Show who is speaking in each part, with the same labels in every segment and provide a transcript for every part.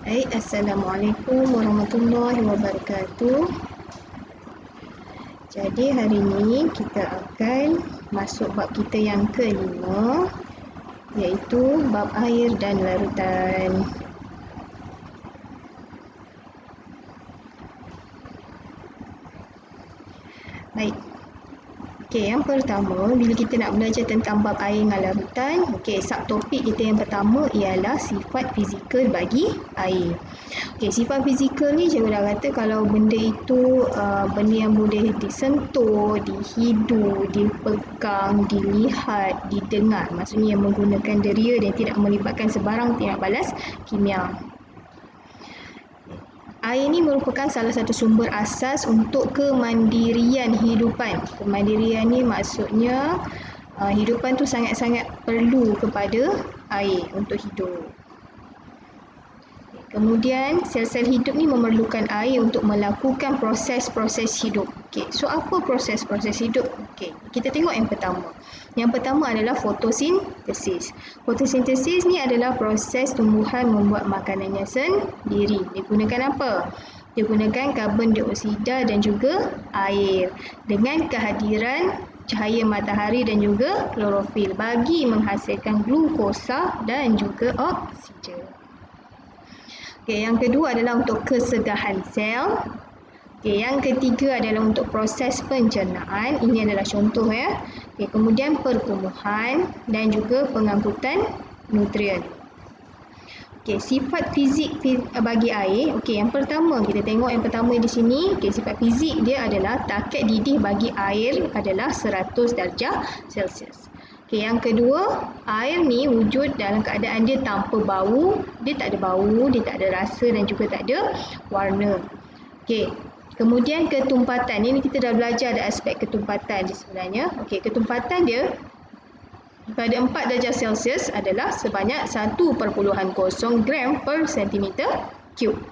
Speaker 1: Assalamualaikum warahmatullahi wabarakatuh. Jadi hari ini kita akan masuk bab kita yang kelima, iaitu bab air dan larutan. Baik. Okey, yang pertama, bila kita nak belajar tentang bab air dan larutan, subtopik kita yang pertama ialah sifat fizikal bagi air. Sifat fizikal ni cikgu dah kata kalau benda itu benda yang boleh disentuh, dihidu, dipegang, dilihat, didengar. Maksudnya yang menggunakan deria dan tidak melibatkan sebarang tindak balas kimia. Air ini merupakan salah satu sumber asas untuk kemandirian hidupan. Kemandirian ni maksudnya hidupan tu sangat-sangat perlu kepada air untuk hidup. Kemudian sel-sel hidup ni memerlukan air untuk melakukan proses-proses hidup. So apa proses-proses hidup? Kita tengok yang pertama. Yang pertama adalah fotosintesis. Fotosintesis ni adalah proses tumbuhan membuat makanannya sendiri. Dia gunakan apa? Dia gunakan karbon dioksida dan juga air dengan kehadiran cahaya matahari dan juga klorofil bagi menghasilkan glukosa dan juga oksigen. Yang kedua adalah untuk kesegahan sel. Yang ketiga adalah untuk proses pencernaan. Ini adalah contoh ya. Kemudian perkumuhan dan juga pengangkutan nutrien. Sifat fizik bagi air. Yang pertama kita tengok yang pertama di sini. Sifat fizik dia adalah takat didih bagi air adalah 100 darjah Celsius. Yang kedua, air ni wujud dalam keadaan dia tanpa bau, dia tak ada bau, dia tak ada rasa dan juga tak ada warna. Kemudian ketumpatan, ini kita dah belajar ada aspek ketumpatan di sebenarnya. Ketumpatan dia pada 4 darjah Celsius adalah sebanyak 1.0 gram per centimeter cube.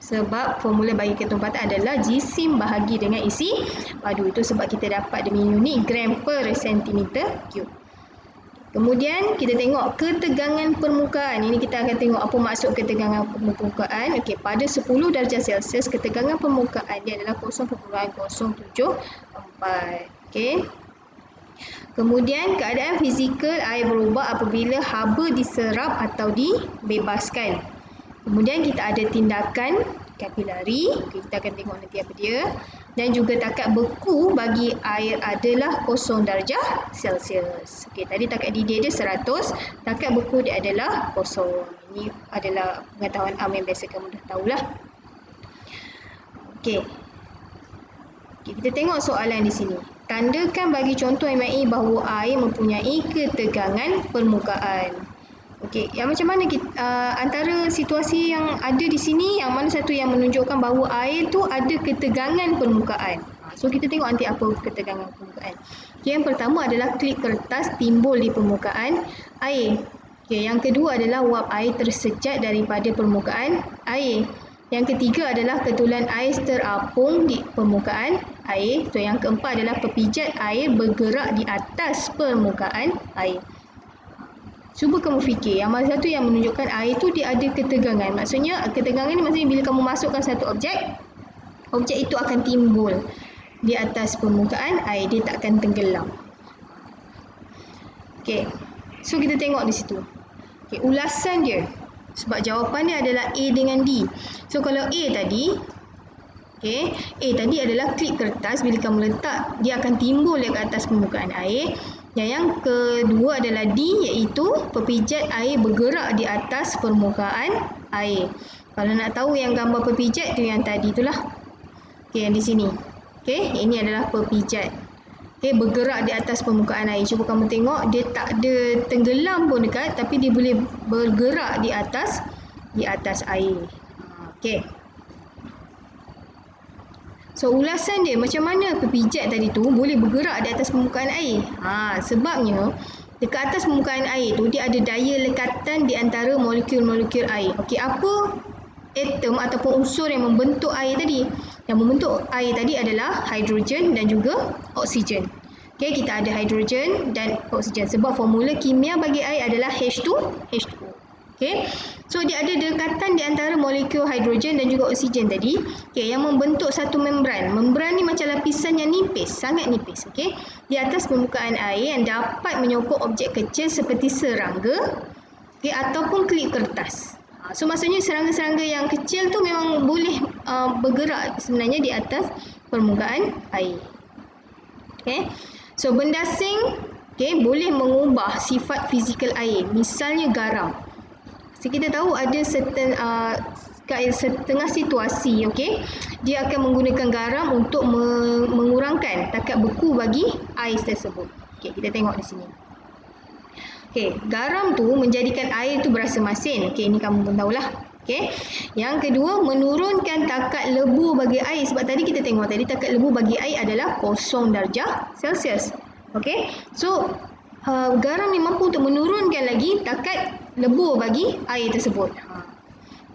Speaker 1: Sebab formula bagi ketumpatan adalah jisim bahagi dengan isi padu. Itu sebab kita dapat demi unit gram per centimeter cube. Kemudian kita tengok ketegangan permukaan. Ini kita akan tengok apa maksud ketegangan permukaan. Pada 10 darjah Celsius ketegangan permukaan dia adalah 0.074. Kemudian keadaan fizikal air berubah apabila haba diserap atau dibebaskan. Kemudian kita ada tindakan kapilari, kita akan tengok nanti apa dia. Dan juga takat beku bagi air adalah 0 darjah Celsius. Tadi takat didih dia 100, takat beku dia adalah 0. Ini adalah pengetahuan am yang biasa kamu dah tahulah. Kita tengok soalan di sini. Tandakan bagi contoh MI bahawa air mempunyai ketegangan permukaan. Yang macam mana antara situasi yang ada di sini, yang mana satu yang menunjukkan bahawa air tu ada ketegangan permukaan. So kita tengok nanti apa ketegangan permukaan. Yang pertama adalah klip kertas timbul di permukaan air. Yang kedua adalah uap air tersejat daripada permukaan air. Yang ketiga adalah ketulan air terapung di permukaan air. Yang keempat adalah pepijat air bergerak di atas permukaan air. Cuba kamu fikir, yang mana satu yang menunjukkan air tu dia ada ketegangan. Maksudnya ketegangan ni maksudnya bila kamu masukkan satu objek, objek itu akan timbul di atas permukaan air, dia tak akan tenggelam. So kita tengok di situ. Ulasan dia. Sebab jawapan dia adalah A dengan D. So kalau A tadi, A tadi adalah klip kertas, bila kamu letak dia akan timbul di atas permukaan air. Yang kedua adalah D, iaitu pepijat air bergerak di atas permukaan air. Kalau nak tahu yang gambar pepijat tu yang tadi itulah. Yang di sini. Ini adalah pepijat. Bergerak di atas permukaan air. Cuba kamu tengok, dia tak ada tenggelam pun dekat, tapi dia boleh bergerak di atas air. So ulasan dia macam mana pepijat tadi tu boleh bergerak di atas permukaan air? Sebabnya dekat atas permukaan air tu dia ada daya lekatan di antara molekul-molekul air. Apa atom ataupun unsur yang membentuk air tadi? Yang membentuk air tadi adalah hidrogen dan juga oksigen. Kita ada hidrogen dan oksigen sebab formula kimia bagi air adalah H2O. So dia ada dekatan di antara molekul hidrogen dan juga oksigen tadi, okey, yang membentuk satu membran. Membran ni macam lapisan yang nipis, sangat nipis, okey, di atas permukaan air yang dapat menyokong objek kecil seperti serangga, okey, ataupun klip kertas. So maksudnya serangga-serangga yang kecil tu memang boleh bergerak sebenarnya di atas permukaan air. Okay. So benda asing, okay, boleh mengubah sifat fizikal air. Misalnya garam. So kita tahu ada setengah situasi, okay, dia akan menggunakan garam untuk mengurangkan takat beku bagi ais tersebut. Okay, kita tengok di sini. Okay, garam tu menjadikan air tu berasa masin. Okay, ini kamu pun tahulah. Okay. Yang kedua, menurunkan takat lebu bagi air. Sebab tadi kita tengok tadi takat lebu bagi air adalah 0 darjah Celsius. Okay. So, garam ni mampu untuk menurunkan lagi takat lebu bagi air tersebut.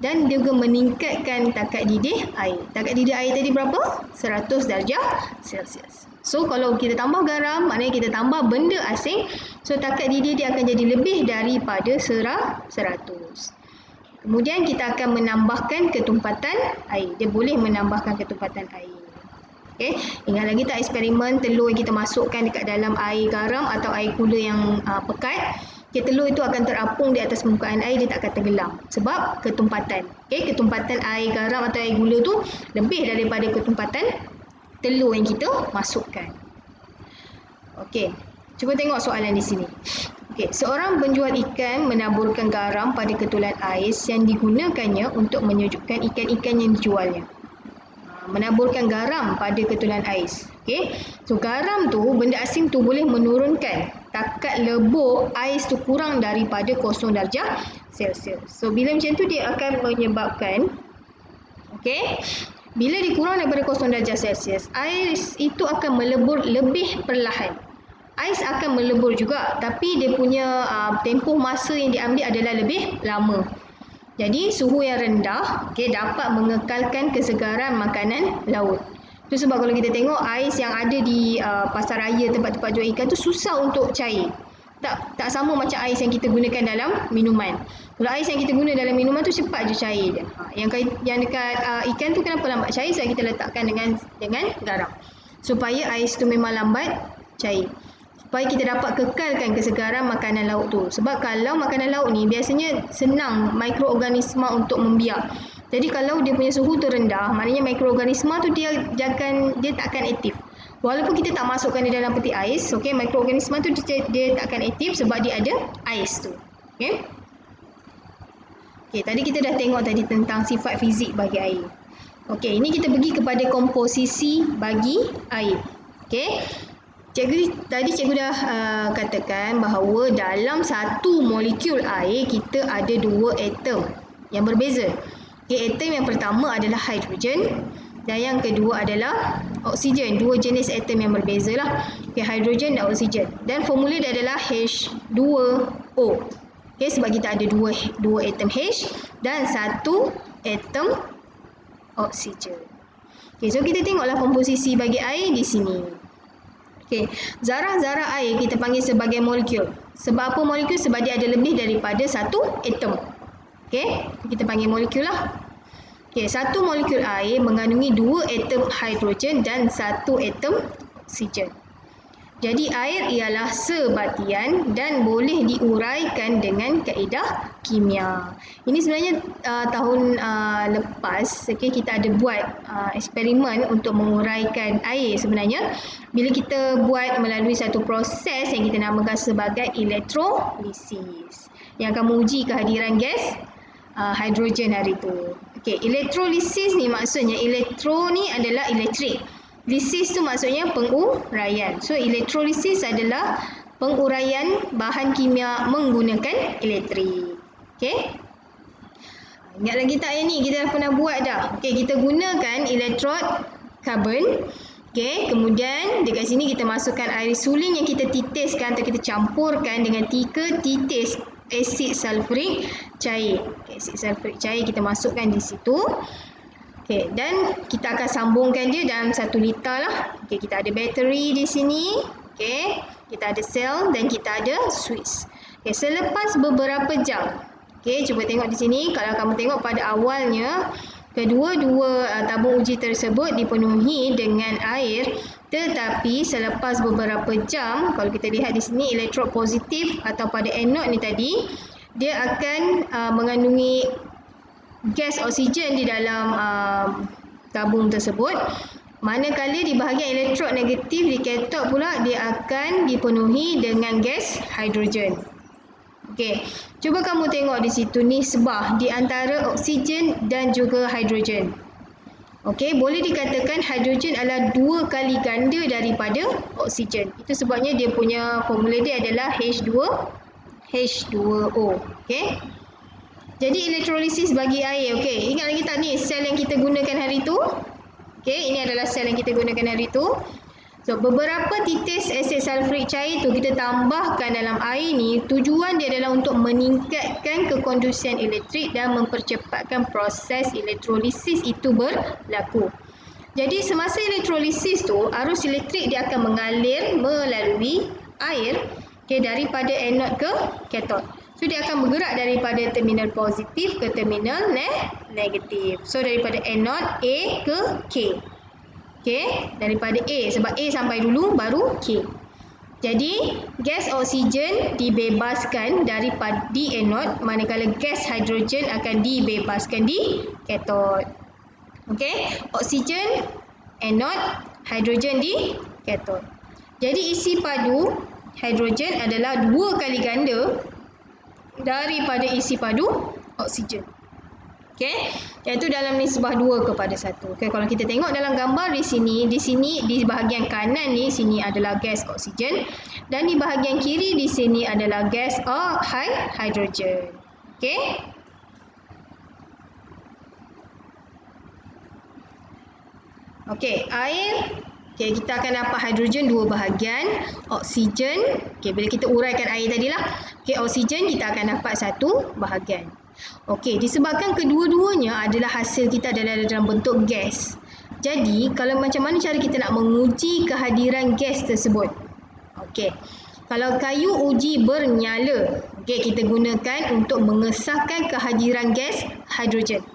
Speaker 1: Dan juga meningkatkan takat didih air. Takat didih air tadi berapa? 100 darjah Celsius. So, kalau kita tambah garam, maknanya kita tambah benda asing. So, takat didih dia akan jadi lebih daripada 100. Kemudian kita akan menambahkan ketumpatan air. Dia boleh menambahkan ketumpatan air. Okay. Ingat lagi tak eksperimen telur yang kita masukkan dekat dalam air garam atau air gula yang pekat. Okay, telur itu akan terapung di atas permukaan air, dia tak akan tenggelam. Sebab ketumpatan. Okay, ketumpatan air garam atau air gula tu lebih daripada ketumpatan telur yang kita masukkan. Okey, cuba tengok soalan di sini. Okey, seorang penjual ikan menaburkan garam pada ketulan ais yang digunakannya untuk menyejukkan ikan-ikan yang dijualnya. Menaburkan garam pada ketulan ais. Okey, so garam tu, benda asing tu boleh menurunkan takat lebur ais tu kurang daripada 0 darjah Celsius. So bila macam tu dia akan menyebabkan, okey, bila dikurang daripada 0 darjah Celsius, ais itu akan melebur lebih perlahan. Ais akan melebur juga, tapi dia punya tempoh masa yang diambil adalah lebih lama. Jadi suhu yang rendah, okay, dapat mengekalkan kesegaran makanan laut. Itu sebab kalau kita tengok ais yang ada di pasar raya, tempat-tempat jual ikan tu susah untuk cair. Tak sama macam ais yang kita gunakan dalam minuman. Kalau ais yang kita guna dalam minuman tu cepat je cair je. Yang dekat ikan tu kenapa lambat cair? Sebab kita letakkan dengan garam. Supaya ais tu memang lambat cair. Supaya kita dapat kekalkan kesegaran makanan laut tu. Sebab kalau makanan laut ni biasanya senang mikroorganisma untuk membiak. Jadi kalau dia punya suhu tu rendah, maknanya mikroorganisma tu dia tak akan aktif. Walaupun kita tak masukkan dia dalam peti ais, okey, mikroorganisma tu dia tak akan aktif sebab dia ada ais tu. Okey. Okey, tadi kita dah tengok tadi tentang sifat fizik bagi air. Okey, ini kita pergi kepada komposisi bagi air. Okey. Cikgu dah katakan bahawa dalam satu molekul air kita ada dua atom yang berbeza. Okay, atom yang pertama adalah hidrogen dan yang kedua adalah oksigen. Dua jenis atom yang berbeza lah. Okay, hidrogen dan oksigen. Dan formula dia adalah H2O. Okay, sebab kita ada dua atom H dan satu atom oksigen. Okay, so kita tengoklah komposisi bagi air di sini. Okay, zarah-zarah air kita panggil sebagai molekul. Sebab apa molekul? Sebab dia ada lebih daripada satu atom. Okay, kita panggil molekul lah. Okay, satu molekul air mengandungi dua atom hidrogen dan satu atom oksigen. Jadi air ialah sebatian dan boleh diuraikan dengan kaedah kimia. Ini sebenarnya tahun lepas, okay, kita ada buat eksperimen untuk menguraikan air sebenarnya. Bila kita buat melalui satu proses yang kita namakan sebagai elektrolisis, yang akan menguji kehadiran gas hidrogen hari itu. Okay, elektrolisis ni maksudnya elektro ni adalah elektrik. Lisis tu maksudnya penguraian. So elektrolisis adalah penguraian bahan kimia menggunakan elektrik. Okay. Ingat lagi tak yang ni? Kita dah pernah buat dah. Okay, kita gunakan elektrod karbon. Okay, kemudian dekat sini kita masukkan air suling yang kita titiskan atau kita campurkan dengan 3 titis asid sulfurik cair. Okay, asid sulfurik cair kita masukkan di situ. Okay, dan kita akan sambungkan dia dalam 1 liter lah. Okay, kita ada bateri di sini. Okay, kita ada sel dan kita ada switch. Okay, selepas beberapa jam, Okey, cuba tengok di sini. Kalau kamu tengok pada awalnya, kedua-dua tabung uji tersebut dipenuhi dengan air, tetapi selepas beberapa jam, kalau kita lihat di sini elektrod positif atau pada anod ni tadi, dia akan mengandungi gas oksigen di dalam tabung tersebut. Manakala di bahagian elektrod negatif di katod pula, dia akan dipenuhi dengan gas hidrogen. Okey, cuba kamu tengok di situ nisbah di antara oksigen dan juga hidrogen. Okey, boleh dikatakan hidrogen adalah 2 kali ganda daripada oksigen. Itu sebabnya dia punya formula dia adalah H2O. Okey. Jadi elektrolisis bagi air. Okey, ingat lagi tak ni sel yang kita gunakan hari tu? Okey, ini adalah sel yang kita gunakan hari tu. So, beberapa titis asid sulfurik cair tu kita tambahkan dalam air ni, tujuan dia adalah untuk meningkatkan kekondusian elektrik dan mempercepatkan proses elektrolisis itu berlaku. Jadi semasa elektrolisis tu, arus elektrik dia akan mengalir melalui air daripada anod ke katod. So dia akan bergerak daripada terminal positif ke terminal negatif. So daripada anod A ke K. Okey, daripada A, sebab A sampai dulu baru K. Jadi, gas oksigen dibebaskan daripada di anod, manakala gas hidrogen akan dibebaskan di katod. Okey, oksigen anod, hidrogen di katod. Jadi isi padu hidrogen adalah 2 kali ganda daripada isi padu oksigen. Okey, iaitu dalam nisbah 2:1. Okey, kalau kita tengok dalam gambar di sini di bahagian kanan ni sini adalah gas oksigen dan di bahagian kiri di sini adalah gas hidrogen. Okey. Okey, air. Okey, kita akan dapat hidrogen 2 bahagian, oksigen. Okey, bila kita uraikan air tadilah. Okey, oksigen kita akan dapat 1 bahagian. Okey, disebabkan kedua-duanya adalah hasil kita adalah dalam bentuk gas. Jadi, kalau macam mana cara kita nak menguji kehadiran gas tersebut? Okey. Kalau kayu uji bernyala, okey, kita gunakan untuk mengesahkan kehadiran gas hidrogen.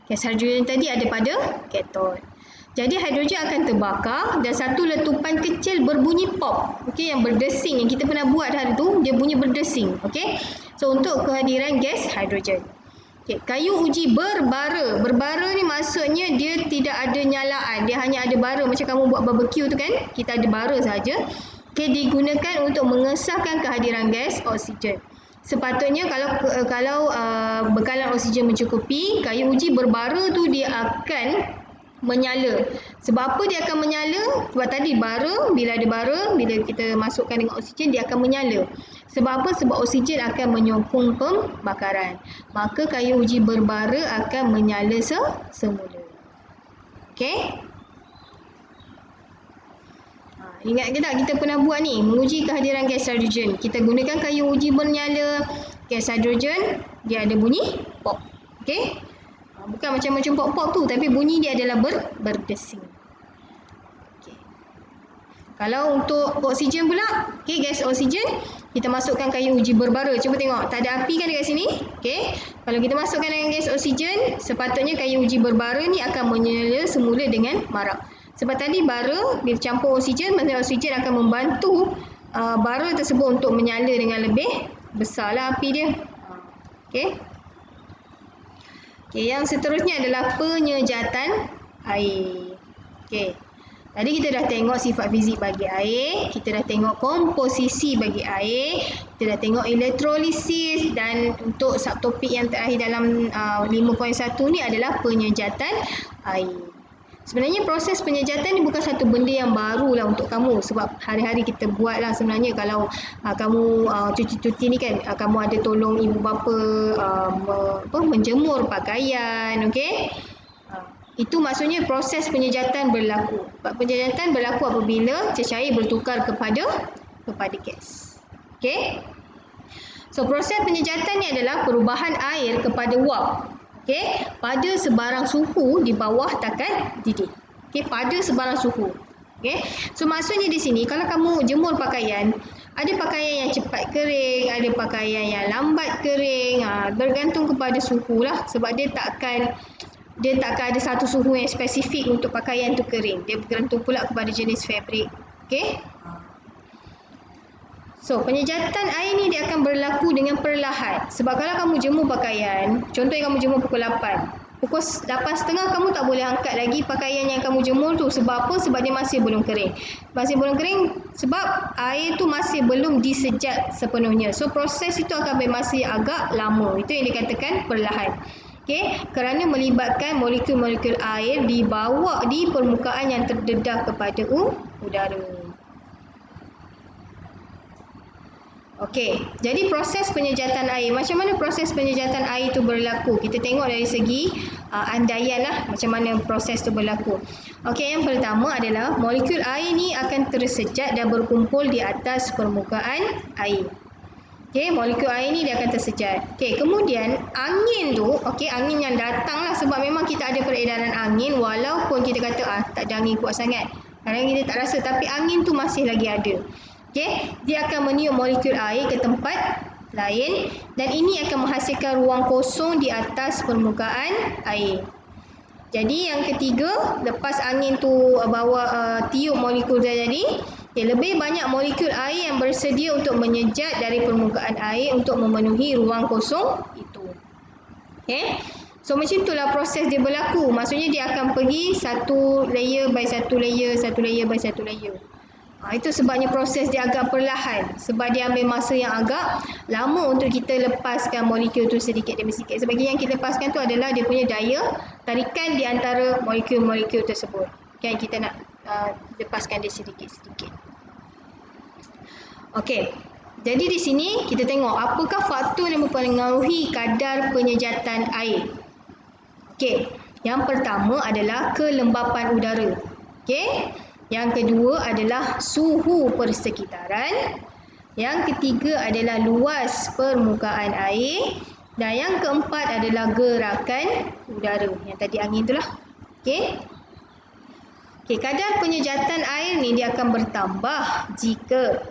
Speaker 1: Gas hidrogen tadi ada pada katod. Jadi hidrogen akan terbakar dan satu letupan kecil berbunyi pop. Okey, yang berdesing yang kita pernah buat hari tu, dia bunyi berdesing. Okey. So untuk kehadiran gas hidrogen. Okey, kayu uji berbara. Berbara ni maksudnya dia tidak ada nyalaan, dia hanya ada bara macam kamu buat barbecue tu kan, kita ada bara saja. Okey, digunakan untuk mengesahkan kehadiran gas oksigen. Sepatutnya kalau bekalan oksigen mencukupi, kayu uji berbara tu dia akan menyala. Sebab apa dia akan menyala? Sebab tadi bara, bila ada bara, bila kita masukkan dengan oksigen, dia akan menyala. Sebab apa? Sebab oksigen akan menyokong pembakaran. Maka kayu uji berbara akan menyala semula. Okey? Ingat ke tak kita pernah buat ni, menguji kehadiran gas hidrogen. Kita gunakan kayu uji bernyala, gas hidrogen, dia ada bunyi pop. Okey? Bukan macam pop-pop tu, tapi bunyi dia adalah berdesing. Okay. Kalau untuk oksigen pula, okay, gas oksigen, kita masukkan kayu uji berbara. Cuba tengok, tak ada api kan dekat sini? Okay. Kalau kita masukkan dengan gas oksigen, sepatutnya kayu uji berbara ni akan menyala semula dengan marak. Sebab tadi bara, bila campur oksigen, maksudnya oksigen akan membantu bara tersebut untuk menyala dengan lebih besarlah api dia. Okay. Okey, yang seterusnya adalah penyejatan air. Okey. Tadi kita dah tengok sifat fizik bagi air, kita dah tengok komposisi bagi air, kita dah tengok elektrolisis dan untuk subtopik yang terakhir dalam 5.1 ni adalah penyejatan air. Sebenarnya proses penyejatan ni bukan satu benda yang baru lah untuk kamu sebab hari-hari kita buat lah sebenarnya. Kalau kamu cuti-cuti ni kan, kamu ada tolong ibu bapa menjemur pakaian, okey? Itu maksudnya proses penyejatan berlaku. Penyejatan berlaku apabila cecair bertukar kepada gas. Okey? So proses penyejatan ni adalah perubahan air kepada wap. Okey, pada sebarang suhu di bawah takat didih. Okey, pada sebarang suhu. Okey. So maksudnya di sini kalau kamu jemur pakaian, Ada pakaian yang cepat kering, ada pakaian yang lambat kering. Bergantung kepada suhu lah, sebab dia takkan ada satu suhu yang spesifik untuk pakaian tu kering. Dia bergantung pula kepada jenis fabric. Okey. So, penyejatan air ni dia akan berlaku dengan perlahan. Sebab kalau kamu jemur pakaian, contohnya kamu jemur pukul 8. Pukul 8.30 kamu tak boleh angkat lagi pakaian yang kamu jemur tu. Sebab apa? Sebab dia masih belum kering. Masih belum kering sebab air tu masih belum disejat sepenuhnya. So, proses itu akan masih agak lama. Itu yang dikatakan perlahan. Okay? Kerana melibatkan molekul-molekul air dibawa di permukaan yang terdedah kepada udara. Okey, jadi proses penyejatan air. Macam mana proses penyejatan air itu berlaku? Kita tengok dari segi andaian lah macam mana proses itu berlaku. Okey, yang pertama adalah molekul air ni akan tersejat dan berkumpul di atas permukaan air. Okey, molekul air ni dia akan tersejat. Okey, kemudian angin tu, okey, angin yang datang lah sebab memang kita ada peredaran angin walaupun kita kata tak ada angin kuat sangat. Kadang-kadang kita tak rasa tapi angin tu masih lagi ada. Okey, dia akan meniup molekul air ke tempat lain dan ini akan menghasilkan ruang kosong di atas permukaan air. Jadi yang ketiga, lepas angin tu tiup molekul tadi, lebih banyak molekul air yang bersedia untuk menyejat dari permukaan air untuk memenuhi ruang kosong itu. Okey. So macam itulah proses dia berlaku. Maksudnya dia akan pergi satu layer by satu layer, satu layer by satu layer. Itu sebabnya proses dia agak perlahan. Sebab dia ambil masa yang agak lama untuk kita lepaskan molekul tu sedikit demi sedikit. Sebab yang kita lepaskan tu adalah dia punya daya tarikan di antara molekul-molekul tersebut. Kan kita nak lepaskan dia sedikit-sedikit. Okey. Jadi di sini kita tengok apakah faktor yang mempengaruhi kadar penyejatan air. Okey. Yang pertama adalah kelembapan udara. Okey. Yang kedua adalah suhu persekitaran. Yang ketiga adalah luas permukaan air. Dan yang keempat adalah gerakan udara. Yang tadi angin itulah. Okey. Okey, kadar penyejatan air ni dia akan bertambah jika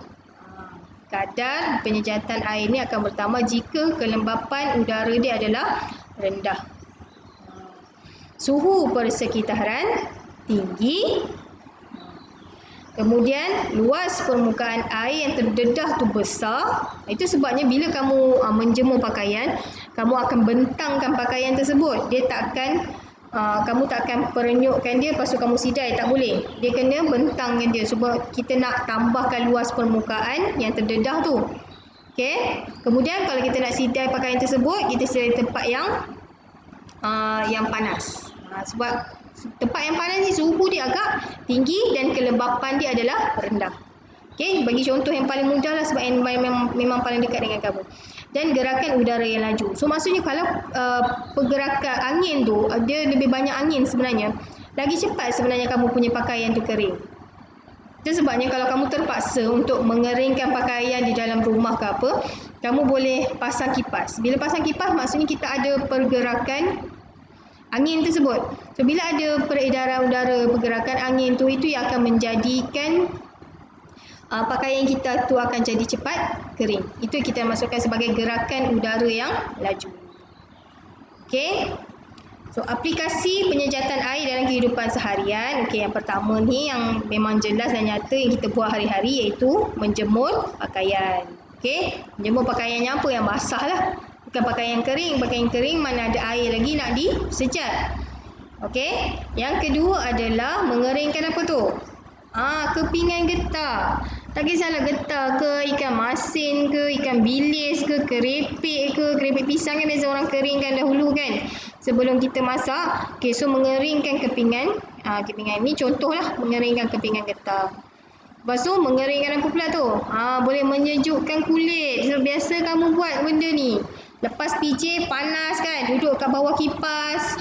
Speaker 1: kadar penyejatan air ni akan bertambah jika kelembapan udara dia adalah rendah. Suhu persekitaran tinggi. Kemudian luas permukaan air yang terdedah tu besar. Itu sebabnya bila kamu menjemur pakaian, kamu akan bentangkan pakaian tersebut. Dia takkan kamu takkan perenyukkan dia lepas tu kamu sidai, tak boleh. Dia kena bentangkan dia sebab kita nak tambahkan luas permukaan yang terdedah tu. Okey. Kemudian kalau kita nak sidai pakaian tersebut, kita sidai tempat yang panas. Sebab tempat yang panas ni suhu dia agak tinggi dan kelembapan dia adalah rendah. Okey, bagi contoh yang paling mudah lah sebab memang paling dekat dengan kamu. Dan gerakan udara yang laju. So maksudnya kalau pergerakan angin tu, dia lebih banyak angin sebenarnya, lagi cepat sebenarnya kamu punya pakaian tu kering. Itu sebabnya kalau kamu terpaksa untuk mengeringkan pakaian di dalam rumah ke apa, kamu boleh pasang kipas. Bila pasang kipas maksudnya kita ada pergerakan angin tersebut. So bila ada peredaran udara, pergerakan angin tu, itu yang akan menjadikan pakaian kita tu akan jadi cepat kering. Itu kita masukkan sebagai gerakan udara yang laju. Okey. So aplikasi penyejatan air dalam kehidupan seharian. Okey, yang pertama ni yang memang jelas dan nyata yang kita buat hari-hari iaitu menjemur pakaian. Okey, menjemur pakaiannya apa yang basah lah. Bukan pakaian kering mana ada air lagi nak disejat. Okey. Yang kedua adalah mengeringkan apa tu? Kepingan getah. Tak kisahlah getah ke, ikan masin ke, ikan bilis ke, keripik pisang kan biasa orang keringkan dahulu kan sebelum kita masak. Okey, so mengeringkan kepingan. Kepingan ni contohlah mengeringkan kepingan getah. Lepas tu mengeringkan apa pula tu? Boleh menyejukkan kulit. So, biasa kamu buat benda ni. Lepas PJ panas kan, duduk kat bawah kipas.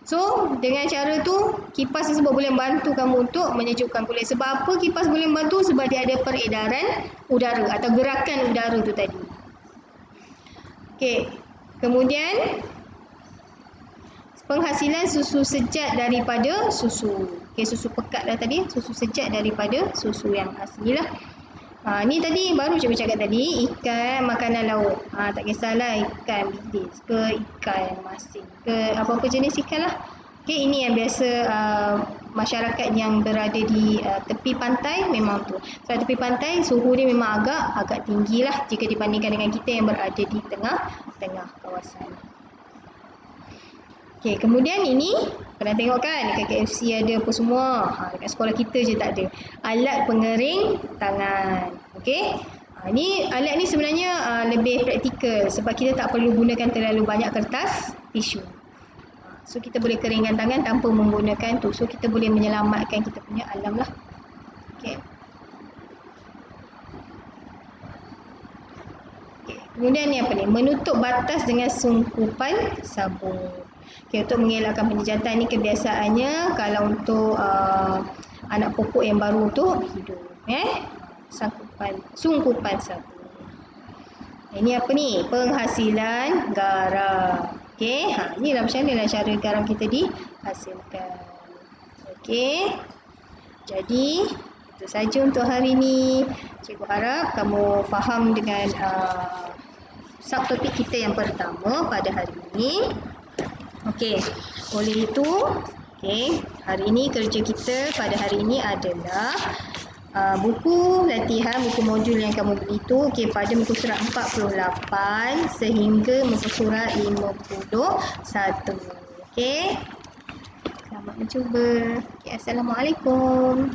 Speaker 1: So dengan cara tu kipas tersebut boleh membantu kamu untuk menyejukkan kulit. Sebab apa kipas boleh membantu? Sebab dia ada peredaran udara atau gerakan udara tu tadi. Okey. Kemudian penghasilan susu sejat daripada susu. Okey, susu pekat dah tadi, susu sejat daripada susu yang asli lah. Ni tadi baru cikgu cakap tadi, ikan makanan laut. Tak kisahlah ikan bilis ke ikan masin ke apa-apa jenis ikan lah. Okey, ini yang biasa masyarakat yang berada di tepi pantai memang tu. Sebab tepi pantai suhu dia memang agak tinggi lah jika dibandingkan dengan kita yang berada di tengah kawasan. Okey, kemudian ini pernah tengok kan dekat KFC ada apa semua. Dekat sekolah kita je tak ada. Alat pengering tangan. Okey. Ni alat ni sebenarnya lebih praktikal sebab kita tak perlu gunakan terlalu banyak kertas tisu. So kita boleh keringkan tangan tanpa menggunakan tu. So kita boleh menyelamatkan kita punya alam lah. Okey. Kemudian ni apa ni? Menutup batas dengan sungkupan sabun. Okay, untuk mengelakkan penjejatan ni kebiasaannya kalau untuk anak pokok yang baru tu hidung. Sungkupan sabun. Ini apa ni? Penghasilan garam. Okey, inilah macam mana cara garam kita dihasilkan. Okey. Jadi itu saja untuk hari ini. Cikgu harap kamu faham dengan subtopik kita yang pertama pada hari ini. Okey, oleh itu, hari ini kerja kita pada hari ini adalah buku latihan, buku modul yang kamu beli tu pada muka surat 48 sehingga muka surat 51. Okey. Selamat mencuba. Assalamualaikum.